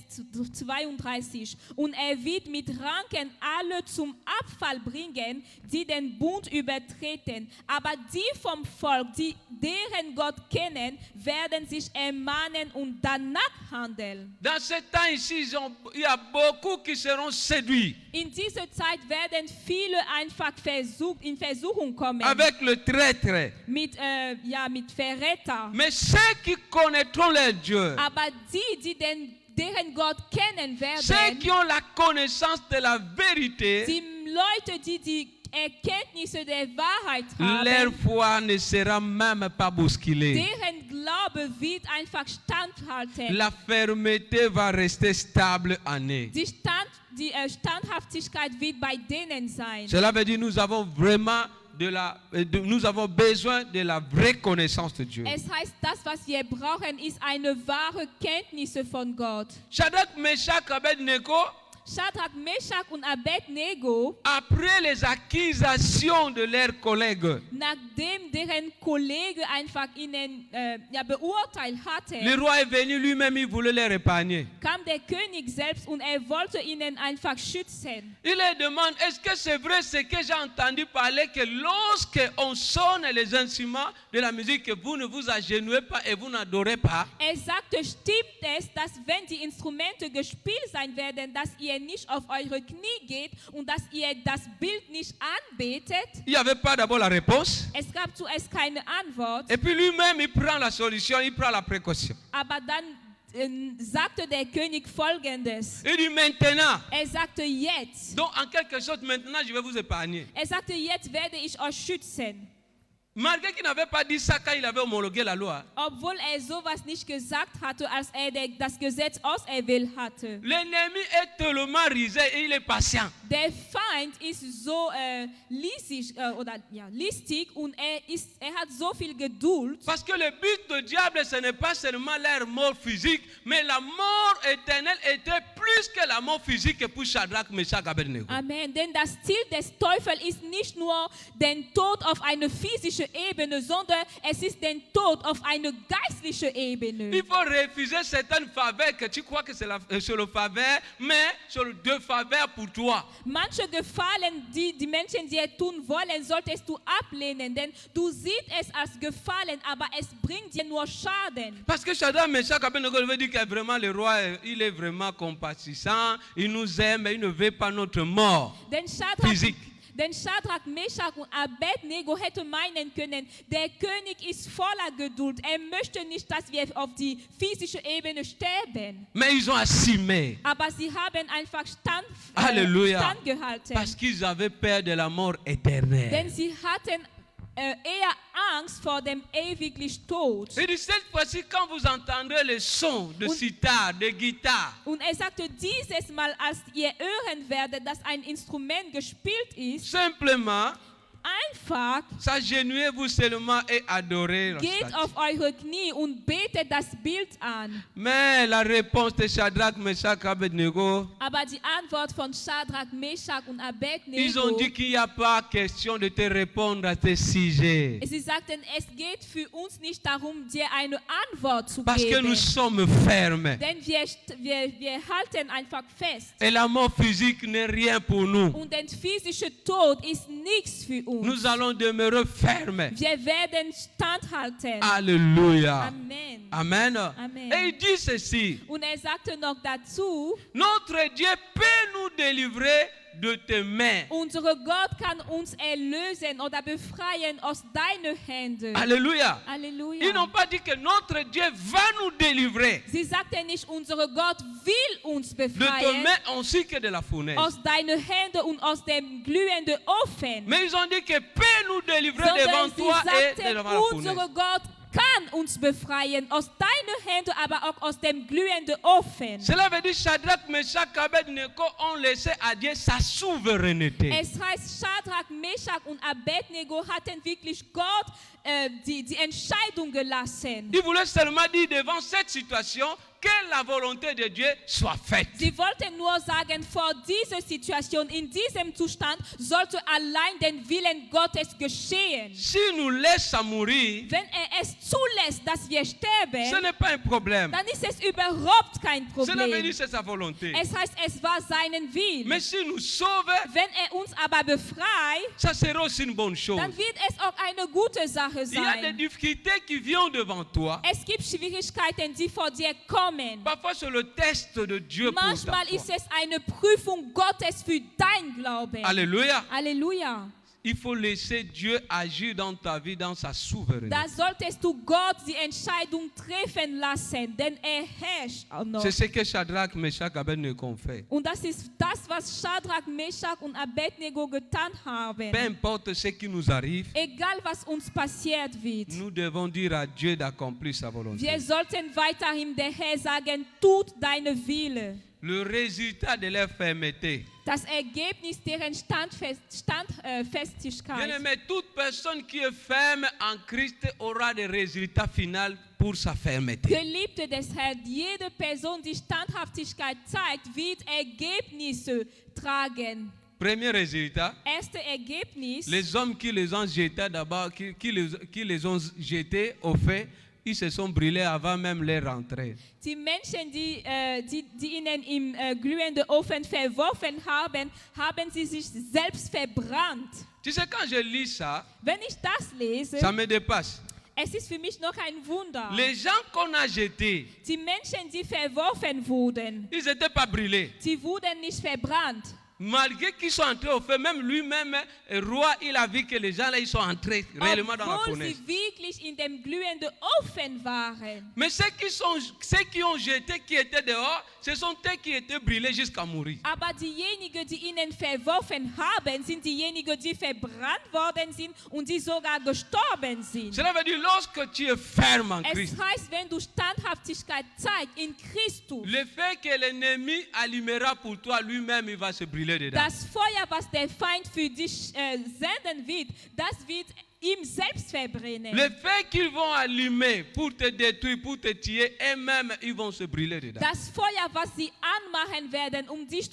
32. Und wird mit Ranken alle zum Abfall bringen, die den Bund übertreten. Aber die vom Volk, die deren Gott kennen, werden sich ermahnen und danach handeln. Dans ce temps ici, il y a beaucoup qui seront séduits In dieser Zeit werden viele einfach in Versuchung kommen. avec le traître. Mit Verräter. Mais ceux qui connaîtront leur Dieu, Aber die deren Gott kennen ceux werden, qui ont la connaissance de la vérité, die Leute, die Erkenntnisse der Wahrheit leur haben, foi ne sera même pas bousculée. deren Glaube wird einfach standhalten. La fermeté va rester stable en eux. Die Standhaftigkeit wird bei denen sein. Cela veut dire que nous avons vraiment nous avons besoin de la vraie connaissance de Dieu. Es heißt, das, was wir brauchen, ist eine wahre Kenntnis von Gott. Shadrach, Meshach, Abednego, Shadrach, Meshach und Abednego, après les accusations de leurs collègues, nachdem deren Kollege einfach ihnen beurteilt hatte, le roi est venu lui-même, il voulait les épargner. kam der König selbst und wollte ihnen einfach schützen. Il leur demande, est-ce que c'est vrai ce que j'ai entendu parler, que lorsque on sonne les instruments de la musique, vous ne vous agenouillez pas et vous n'adorez pas? Sagte, stimmt es, dass wenn die Instrumente gespielt sein werden, dass ihr nicht auf eure Knie geht und dass ihr das Bild nicht anbetet? Il n'y avait pas d'abord la réponse. Es gab zuerst keine Antwort, Et puis lui-même, il prend la solution, il prend la précaution. aber dann sagte der König Folgendes. Il dit maintenant, Sagte jetzt. donc en quelque sorte, maintenant je vais vous épargner. Sagte, jetzt werde ich euch schützen. Malgré qu'il n'avait pas dit ça quand il avait homologué la loi. Obwohl sowas nicht gesagt hatte, als das Gesetz auserwählt hatte. L'ennemi est tellement risé et il est patient. Der Feind ist so listig und hat so viel Geduld. Parce que le but du diable, ce n'est pas seulement leur mort physique, mais la mort éternelle était plus que la mort physique pour Shadrach, Meshach, Abednego. Amen. Denn das Ziel des Teufels ist nicht nur den Tod auf eine physische Ebene, sondern es ist den Tod auf eine geistliche Ebene. Il faut refuser certaines faveurs que tu crois que c'est le faveur, mais c'est le deux faveurs pour toi. Manche Gefallen, die Menschen dir tun wollen, solltest du ablehnen, denn du siehst es als Gefallen, aber es bringt dir nur Schaden. Parce que Shadrach, Meshach, Abednego veut dire que vraiment le roi, il est vraiment compatissant, il nous aime, il ne veut pas notre mort physique. Denn Shadrach, Meshach und Abednego hätte meinen können, der König ist voller Geduld. Möchte nicht, dass wir auf die physische Ebene sterben. Mais ils ont assumé. Aber sie haben einfach Alléluia. standgehalten. Parce qu'ils avaient peur de la mort éternelle. Denn sie hatten eher Angst vor dem ewiglichen Tod. Et de cette fois-ci, quand vous entendrez le son de sitar, de guitare, Und sagte, dieses Mal, als ihr hören werdet, dass ein Instrument gespielt ist, simplement, einfach, s'agenouillez-vous seulement et adorez la geht statue. auf eure Knie und betet das Bild an. Mais la réponse de Shadrach, Meshach, Abednego, Aber die Antwort von Shadrach, Meshach und ils ont Abednego, dit qu'il n'y a pas question de te répondre à tes sujets. sie sagten, es geht für uns nicht darum, dir eine Antwort zu Parce que geben. nous sommes fermes. Denn wir halten einfach fest. Et la mort physique n'est rien pour nous. Und der physische Tod ist nichts für uns. Nous allons demeurer fermes. Wir werden standhalten. Alléluia. Amen. Amen. Amen. Et il dit ceci. Und sagte noch dazu, Notre Dieu peut nous délivrer de tes mains. unser Gott kann uns erlösen oder befreien aus deinen Händen. Alléluia. Halleluja. Ils n'ont pas dit que notre Dieu va nous délivrer Sie sagten nicht, unser Gott will uns de tes befreien mains ainsi que de la fournaise. aus deinen Händen und aus dem glühenden Ofen. Mais ils ont dit que peut nous délivrer devant Sondern sie toi et sagten, devant la unser fournaise. Gott kann uns befreien aus deinen Händen, aber auch aus dem glühenden Ofen. Cela veut dire Shadrach, Meshach, Abednego ont laissé à Dieu sa souveraineté. Es heißt, Shadrach, Meshach und Abednego hatten wirklich Gott die Entscheidung gelassen. Ils voulaient seulement dire devant cette situation que la volonté de Dieu soit faite. Sie wollten nur sagen, vor dieser Situation, in diesem Zustand, sollte allein den Willen Gottes geschehen. S'il nous laisse à mourir, Wenn es zulässt, dass wir ce sterben, n'est pas un problème. dann ist es überhaupt kein Cela veut dire Problem. c'est sa volonté. Es heißt, es war seinen Willen. Mais s'il nous sauve, Wenn uns aber befreit, ça sera aussi une bonne chose. dann wird es auch eine gute Sache Il y a des sein. difficultés qui viennent devant toi. Es gibt Schwierigkeiten, die vor dir kommen. Parfois c'est le test de Dieu pour ta Manchmal foi. ist es eine Prüfung Gottes für dein Glauben. Alléluia. Halleluja. Il faut laisser Dieu agir dans ta vie, dans sa souveraineté. Da solltest du Gott die Entscheidung treffen lassen, denn herrscht auch noch. C'est ce que Shadrach, Meshach, Abednego ont fait. Und das ist das, was Shadrach, Meshach und Abednego getan haben. Peu importe ce qui nous arrive, Egal was uns passiert wird, nous devons dire à Dieu d'accomplir sa volonté. wir sollten weiterhin der Herr sagen, tut deine Wille. Le résultat de leur fermeté. Das Ergebnis deren Standfestigkeit. Bien-aimé, toute personne qui est ferme en Christ aura des résultats finaux pour sa fermeté. Geliebte des Herrn, jede Person, die Standhaftigkeit zeigt, wird Ergebnisse tragen. Premier résultat, Erste Ergebnis, les hommes qui les ont jetés d'abord, qui les ont jetés au fait, ils se sont brûlés avant même leur rentrée. die Menschen, die ihnen im glühenden Ofen verworfen haben, haben sie sich selbst verbrannt. Tu sais, quand je lis ça, Wenn ich das lese, ça me dépasse. es ist für mich noch ein Wunder. Les gens qu'on a jetés, Die Menschen, die verworfen wurden, ils n'étaient pas brûlés. sie wurden nicht verbrannt. Malgré qu'ils sont entrés au feu, même lui-même, roi, il a vu que les gens là, ils sont entrés réellement dans la Obwohl fournaise. sie wirklich in dem glühenden Ofen waren. Mais ceux qui ont jeté, qui étaient dehors, ce sont eux qui étaient brûlés jusqu'à mourir. Aber diejenigen, die ihnen verworfen haben, sind diejenigen, die verbrannt worden sind und die sogar gestorben sind. Cela veut dire, lorsque tu es ferme en Es Christ, heißt, wenn du Standhaftigkeit zeigst in Christus, le fait que l'ennemi allumera pour toi, lui-même, il va se brûler dedans. das Feuer, was der Feind für dich senden wird, das wird ihm selbst verbrennen. Le fait qu'ils vont allumer pour te détruire, pour te tuer, eux-mêmes, ils vont se brûler dedans. Das Feuer, was sie anmachen werden, um dich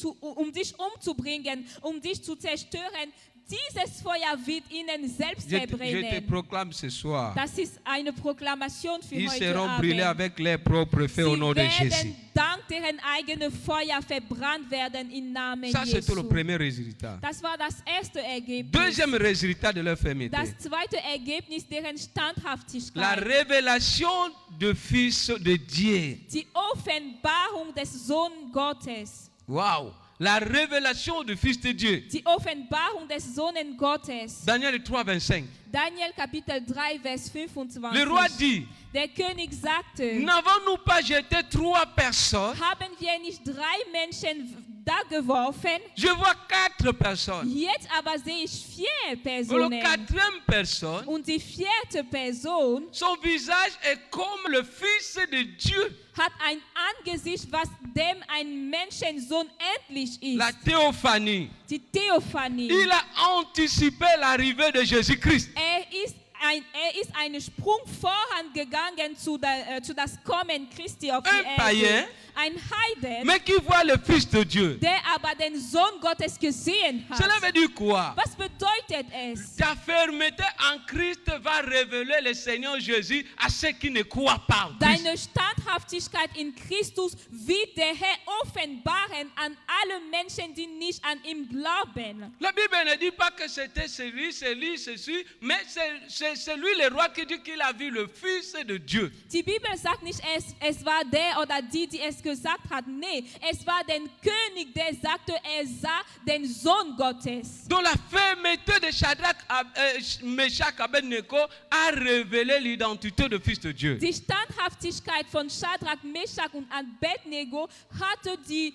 umzubringen, um dich zu zerstören, dieses Feuer wird ihnen selbst Je te verbrennen. proclame ce soir, Das ist eine Proklamation für ils heute seront brûlés Abend. avec leur propre feu au nom Sie de Jésus. werden dank deren eigenen Feuer verbrannt werden im Namen Ça, c'était le Jesu. premier résultat. Das war das erste Ergebnis. Deuxième résultat de leur fermeté. Das zweite Ergebnis deren La Standhaftigkeit. révélation du Fils de Dieu. Die Offenbarung des Sohnes Gottes. Waouh! La révélation du Fils de Dieu. Die Offenbarung des Sohnes Gottes. Daniel 3, 25. Daniel Kapitel 3, Vers 25. Le roi dit, Der König sagte, n'avons-nous pas jeté 3 personnes haben wir nicht 3 Menschen da geworfen. Je vois 4 personnes. Jetzt aber sehe ich 4 Et la Personen. 4e personne, Und die 4. Person son visage est comme le Fils de Dieu. hat ein Angesicht, was dem ein Menschensohn ähnlich ist. La théophanie. Die Theophanie. Il a anticipé l'arrivée de Jésus-Christ. Er ist einen Sprung vorangegangen zu das Kommen Christi auf die Un païen, Erde. Ein Heiden, mais qui voit le Fils de Dieu. der aber den Sohn Gottes gesehen hat. Cela veut dire quoi? Was bedeutet es? Ta fermeté en Christ va révéler le Seigneur Jésus à ceux qui ne croient pas en Christ. Deine Standhaftigkeit in Christus wird der Herr offenbaren an alle Menschen, die nicht an ihm glauben. La Bible ne dit pas que c'était celui, ceci, mais c'est lui le roi qui dit qu'il a vu le Fils de Dieu. Die Bibel sagt nicht, es war der oder die es gesagt hat. Nee, es war der König, der sagte, er sah den Sohn Gottes. Donc la fermeté de Shadrach, Meshach, Abednego a révélé l'identité du Fils de Dieu. Die Standhaftigkeit von Shadrach, Meshach und Abednego hatte die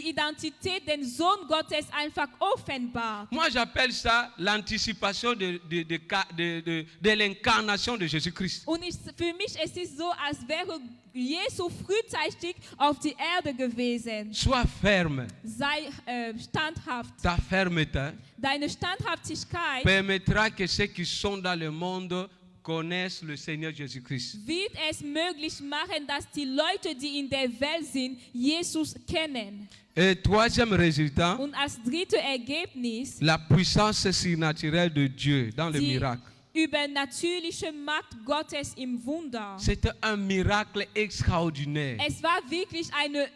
Identität den Sohn Gottes einfach offenbart. Moi j'appelle ça l'anticipation de l'incarnation de Jésus-Christ. Und für mich es ist so, als wäre Jesu frühzeitig auf die Erde gewesen. Sois ferme. Sei standhaft. Ta fermeté Deine Standhaftigkeit permettra que ceux qui sont dans le monde connaissent le Seigneur Jésus-Christ. wird es möglich machen, dass die Leute, die in der Welt sind, Jesus kennen. Et troisième résultat, Und als drittes Ergebnis, la puissance surnaturelle de Dieu dans le die miracle. übernatürliche Macht Gottes im Wunder. C'était un miracle extraordinaire. Es war wirklich eine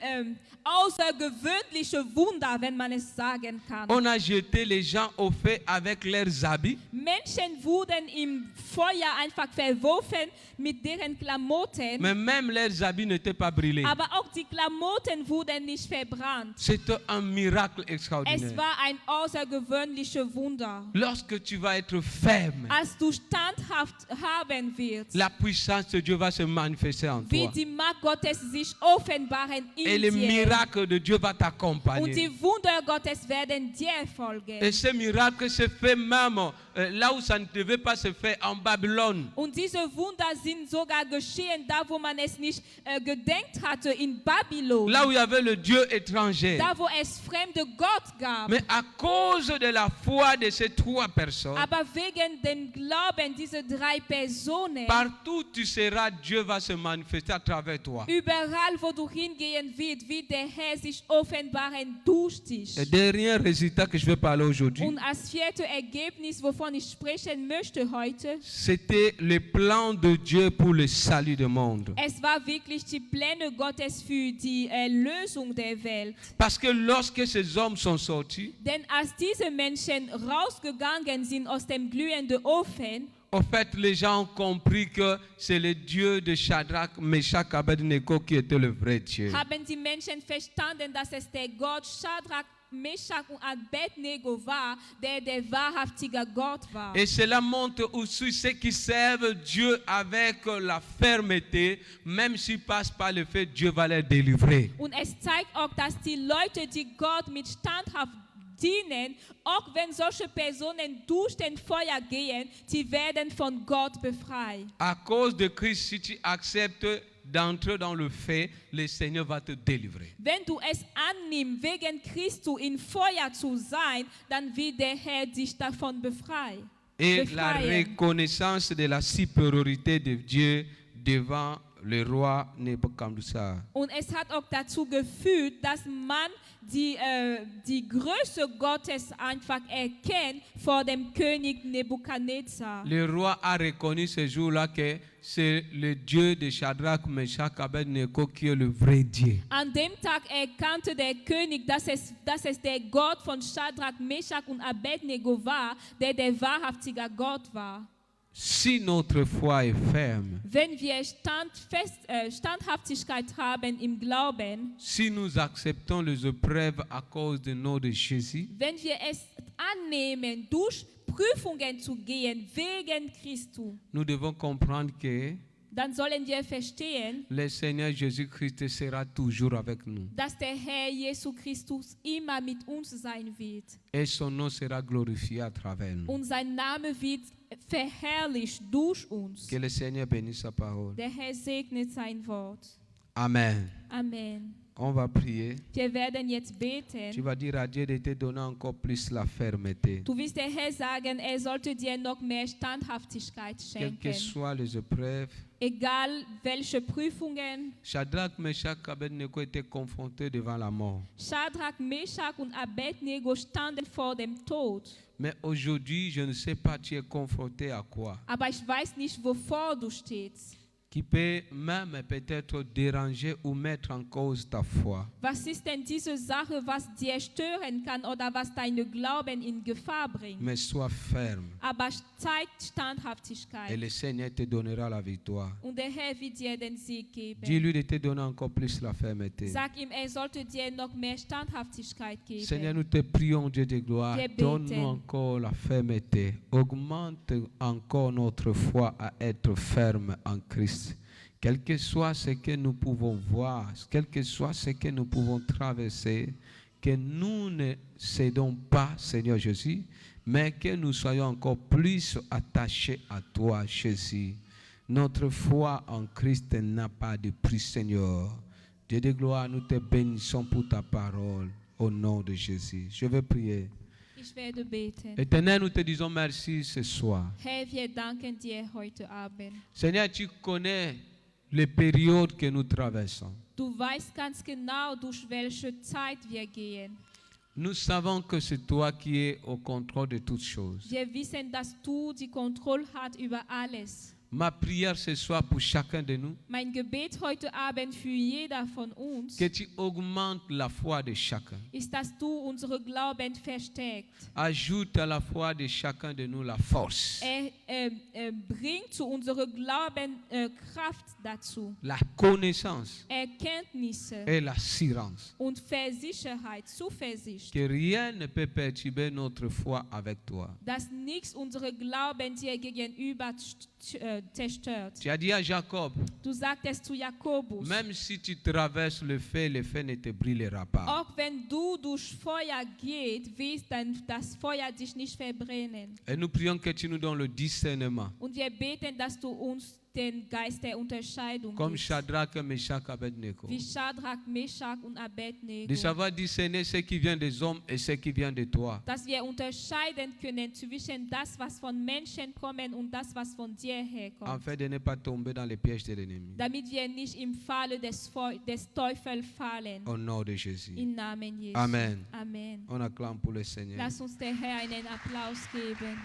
außergewöhnliche Wunder, wenn man es sagen kann. On a jeté les gens au feu avec leurs habits. Menschen wurden im Feuer einfach verworfen mit deren Klamotten, Mais même leurs habits n'étaient pas brûlés. aber auch die Klamotten wurden nicht verbrannt. C'était un miracle Es extraordinaire. war ein außergewöhnliches Wunder. Lorsque tu vas être ferme, Als du standhaft haben wirst, la puissance de Dieu va se manifester en toi. wird die Macht Gottes sich offenbaren Et in le dir. miracle de Dieu va Und t'accompagner. die Wunder Gottes werden dir folgen. Et ce miracle se fait même là où ça ne devait pas se faire, en Babylone. Und diese Wunder sind sogar geschehen, da wo man es nicht gedenkt hatte, in Babylon. Là où il y avait le Dieu étranger. Da wo es fremde Gott gab. Mais à cause de la foi de ces 3 personnes, Aber wegen dem Glauben dieser 3 Personen, partout où tu seras, Dieu va se manifester à travers toi. überall wo du hingehen wirst, wird der Herr sich offenbaren durch dich. Le dernier résultat que je vais parler aujourd'hui, Und als viertes Ergebnis, wovon ich sprechen möchte heute, c'était le plan de Dieu pour le salut du monde. es war wirklich die Pläne Gottes für die Erlösung der Welt. Parce que lorsque ces hommes sont sortis, Denn als diese Menschen rausgegangen sind aus dem glühenden Ofen, en fait, les gens ont compris que c'est le Dieu de Shadrach, Meshach, Abednego qui était le vrai Dieu. haben die Menschen verstanden, dass es der Gott Shadrach, Meshach und Abednego war, der wahrhaftige Gott war. Et cela montre aussi ceux qui servent Dieu avec la fermeté, même s'ils passent par le fait, Dieu va les délivrer. Und es zeigt auch, dass die Leute, die Gott mit standhaft dienen, auch wenn solche Personen durch den Feuer gehen, die werden von Gott befreit. À cause de Christ, si tu acceptes d'entrer dans le fait, le Seigneur va te délivrer. Wenn du es annimmst, wegen Christus in Feuer zu sein, dann wird der Herr dich davon befreien. Et la reconnaissance de la supériorité de Dieu devant le roi Nebuchadnezzar. Und es hat auch dazu geführt, dass man die Größe Gottes einfach erkennt vor dem König Nebukadnezar. Le roi a reconnu ce jour-là que c'est le Dieu de Shadrach, Meshach, Abednego qui est le vrai Dieu. An dem Tag erkannte der König, dass es der Gott von Shadrach, Meshach und Abednego war, der wahrhaftige Gott war. Si notre foi est ferme, Wenn wir Standhaftigkeit haben im Glauben, si nous acceptons les épreuves à cause du nom de Jésus, wenn wir es annehmen, durch Prüfungen zu gehen wegen Christus, nous devons comprendre que dann sollen wir verstehen, le Seigneur Jésus-Christ sera toujours avec nous. dass der Herr Jesus Christus immer mit uns sein wird. Et son nom sera glorifié à travers nous. Und sein Name wird verherrlicht durch uns. Que le Seigneur bénisse sa parole. Der Herr segnet sein Wort. Amen. Amen. On va prier. Wir werden jetzt Tu beten. vas dire à Dieu de te donner encore plus la fermeté. Du wirst der Herr sagen, er sollte dir noch mehr Standhaftigkeit Quelles que schenken. soient les épreuves. Egal welche Prüfungen. Shadrach, Meshach, Abednego étaient confrontés devant la mort. Shadrach, Meshach und Abednego standen vor dem Tod. Mais aujourd'hui, je ne sais pas, tu es confronté à quoi. Aber ich weiß nicht, wovor du stehst. Qui peut même peut-être déranger ou mettre en cause ta foi. Was ist denn diese Sache, was dir stören kann oder was deinen Glauben in Gefahr bringt? Mais sois ferme Aber zeigt et Standhaftigkeit. le Seigneur te donnera la victoire. Und der Herr wird dir den Sieg geben. Dis-lui de te donner encore plus la fermeté. Sag ihm, er sollte dir noch mehr Standhaftigkeit Seigneur, geben. nous te prions, Dieu de gloire, Wir beten. donne-nous encore la fermeté. Augmente encore notre foi à être ferme en Christ. Quel que soit ce que nous pouvons voir, quel que soit ce que nous pouvons traverser, que nous ne cédons pas, Seigneur Jésus, mais que nous soyons encore plus attachés à toi, Jésus. Notre foi en Christ n'a pas de prix, Seigneur. Dieu de gloire, nous te bénissons pour ta parole, au nom de Jésus. Je vais prier. Ich werde beten. Éternel, nous te disons merci ce soir. Herr, wir danken dir heute Abend. Seigneur, tu connais les périodes que nous traversons. Du weißt ganz genau, durch welche Zeit wir gehen. Nous savons que c'est toi qui es au contrôle de toutes choses. Wir wissen, dass du die Kontrolle hast über alles. Ma prière ce soir pour chacun de nous, Mein Gebet heute Abend für jeder von uns que tu augmentes la foi de chacun. ist, dass du unsere Glauben verstärkt. Ajoute à la foi de chacun de nous la force, Bringt zu unserem Glauben Kraft dazu. la connaissance Erkenntnisse et l'assurance. und Versicherheit, Zuversicht. Que rien ne peut perturber notre foi avec toi. Dass nichts unsere Glauben dir gegenüber zerstört. Tu as dit à Jacob, Du sagtest zu Jakobus, même si tu traverses le feu ne te brûlera pas. auch wenn du durch Feuer gehst, wirst dann das Feuer dich nicht verbrennen. Et nous prions que tu nous donnes le discernement, Und wir beten, dass du uns den Geist der Unterscheidung comme gibst. Shadrach, Meshach, Abednego, Wie Shadrach, Meshach und Abednego. de savoir discerner ce qui vient des hommes et ce qui vient de toi. Dass wir unterscheiden können zwischen das, was von Menschen kommt und das, was von dir herkommt. Afin de ne pas tomber dans les pièges de l'ennemi. Damit wir nicht im Falle des Teufels fallen. Au nom de Jésus. Im Namen Jesu. Amen. Amen. On acclame pour le Seigneur. Lass uns der Herr einen Applaus geben.